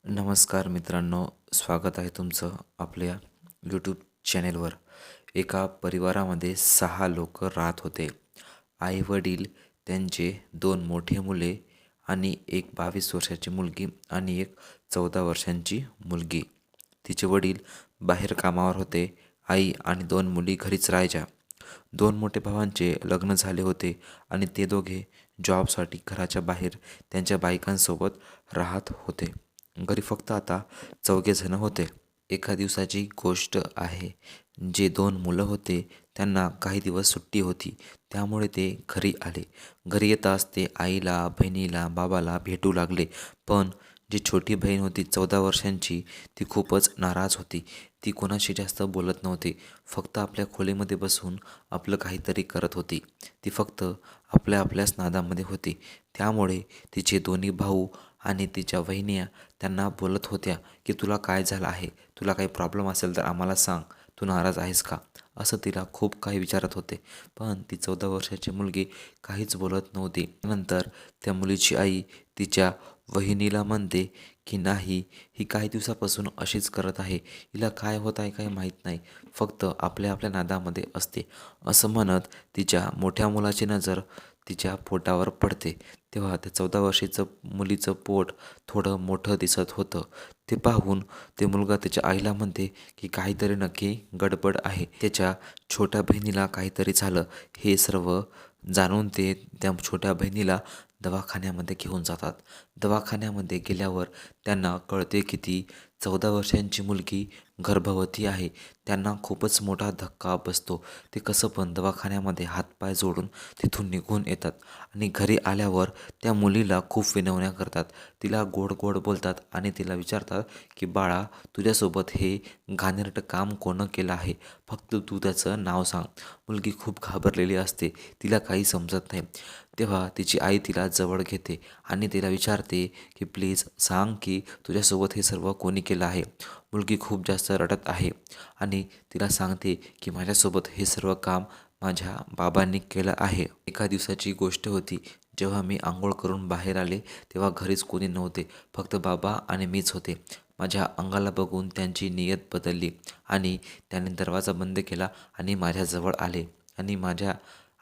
नमस्कार मित्रांनो, स्वागत आहे तुमचं आपल्या यूट्यूब चॅनेलवर. एका परिवारामध्ये 6 लोक राहत होते. आई वडील, त्यांचे 2 मोठे मुले आणि एक 22 वर्षाची मुलगी आणि एक 14 वर्षांची मुलगी. तिचे वडील बाहेर कामावर होते. आई आणि 2 मुली घरीच राहायच्या. 2 मोठे भावांचे लग्न झाले होते आणि ते दोघे जॉबसाठी घराच्या बाहेर त्यांच्या बायकांसोबत राहत होते. घरी फक्त आता 4घे जण होते. एका दिवसाची गोष्ट आहे. जे 2 मुलं होते त्यांना काही दिवस सुट्टी होती, त्यामुळे ते घरी आले. घरी येताच ते आईला, बहिणीला, बाबाला भेटू लागले. पण जी छोटी बहीण होती 14 वर्षांची, ती खूपच नाराज होती. ती कोणाशी जास्त बोलत नव्हती. फक्त आपल्या खोलीमध्ये बसून आपलं काहीतरी करत होती. ती फक्त आपल्या आपल्याच नादामध्ये होती. त्यामुळे तिचे दोन्ही भाऊ आणि तिच्या वहिन्या त्यांना बोलत होत्या की तुला काय झालं आहे, तुला काही प्रॉब्लेम असेल तर आम्हाला सांग, तू नाराज आहेस का, असं तिला खूप काही विचारत होते. पण ती 14 वर्षाची मुलगी काहीच बोलत नव्हती. नंतर त्या मुलीची आई तिच्या वहिनीला म्हणते की नाही, ही काही दिवसापासून अशीच करत आहे, हिला काय होत आहे काही माहीत नाही, फक्त आपल्या आपल्या नादामध्ये असते. असं म्हणत तिच्या मोठ्या मुलाची नजर तिच्या पोटावर पडते. तेव्हा त्या 14 वर्षाचं मुलीचं पोट थोडं मोठं दिसत होतं. ते पाहून ते मुलगा त्याच्या आईला म्हणते की काहीतरी नक्की गडबड आहे. त्याच्या छोट्या बहिणीला काहीतरी झालं. हे सर्व जाणून ते त्या छोट्या बहिणीला दवाखान्यामध्ये घेऊन जातात. दवाखान्यामध्ये गेल्यावर त्यांना कळते की ती 14 वर्षांची मुलगी गर्भवती आहे. त्यांना खूपच मोठा धक्का बसतो. ते कसं पण दवाखान्यामध्ये हातपाय जोडून तिथून निघून येतात आणि घरी आल्यावर त्या मुलीला खूप विनवण्या करतात. तिला गोड गोड बोलतात आणि तिला विचारतात की बाळा, तुझ्यासोबत हे घाणेरडं काम कोणं केलं आहे, फक्त तू त्याचं नाव सांग. मुलगी खूप घाबरलेली असते. तिला काही समजत नाही. तेव्हा तिची आई तिला जवळ घेते आणि तिला विचारते की प्लीज सांग की तुझ्यासोबत हे सर्व कोणी केलं आहे. मुलगी खूप जास्त रडत आहे आणि तिला सांगते की माझ्यासोबत हे सर्व काम माझ्या बाबांनी केलं आहे. एका दिवसाची गोष्ट होती. जेव्हा मी आंघोळ करून बाहेर आले तेव्हा घरीच कोणी नव्हते, फक्त बाबा आणि मीच होते. माझ्या अंगाला बघून त्यांची नियत बदलली आणि त्याने दरवाजा बंद केला आणि माझ्याजवळ आले आणि माझ्या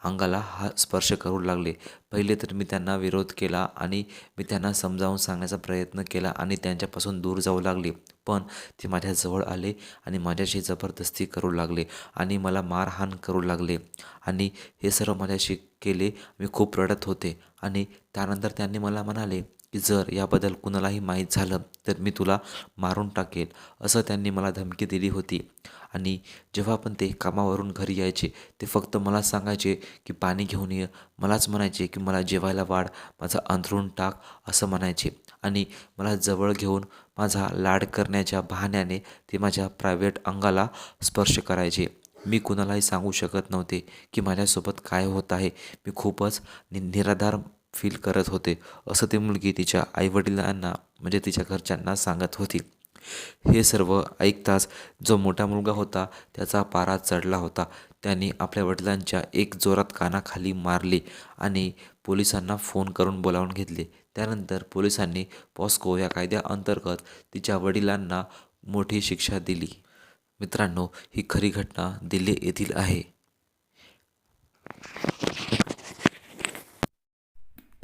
अंगाला स्पर्श करू लागले. पहिले तर मी त्यांना विरोध केला आणि मी त्यांना समजावून सांगण्याचा प्रयत्न केला आणि त्यांच्यापासून दूर जाऊ लागले. पण ते माझ्याजवळ आले आणि माझ्याशी जबरदस्ती करू लागले आणि मला मारहाण करू लागले आणि हे सर्व माझ्याशी केले. मी खूप रडत होते आणि त्यानंतर त्यांनी मला म्हणाले की जर याबद्दल कुणालाही माहीत झालं तर मी तुला मारून टाकेल, असं त्यांनी मला धमकी दिली होती. आणि जेव्हा पण ते कामावरून घरी यायचे ते फक्त मला सांगायचे की पाणी घेऊन ये, मलाच म्हणायचे की मला जेवायला वाढ, माझं अंथरूण टाक, असं म्हणायचे आणि मला जवळ घेऊन माझा लाड करण्याच्या बहाण्याने ते माझ्या प्रायव्हेट अंगाला स्पर्श करायचे. मी कुणालाही सांगू शकत नव्हते की माझ्यासोबत काय होत आहे. मी खूपच निराधार फील करत होते, असं ती मुलगी तिच्या आईवडिलांना म्हणजे तिच्या घरच्यांना सांगत होती. हे सर्व ऐकताच जो मोठा मुलगा होता त्याचा पारा चढला होता. त्याने आपल्या वडिलांच्या एक जोरात कानाखाली मारले आणि पोलिसांना फोन करून बोलावून घेतले. त्यानंतर पोलिसांनी पॉस्को या कायद्याअंतर्गत तिच्या वडिलांना मोठी शिक्षा दिली. मित्रांनो, ही खरी घटना दिल्ली येथील आहे.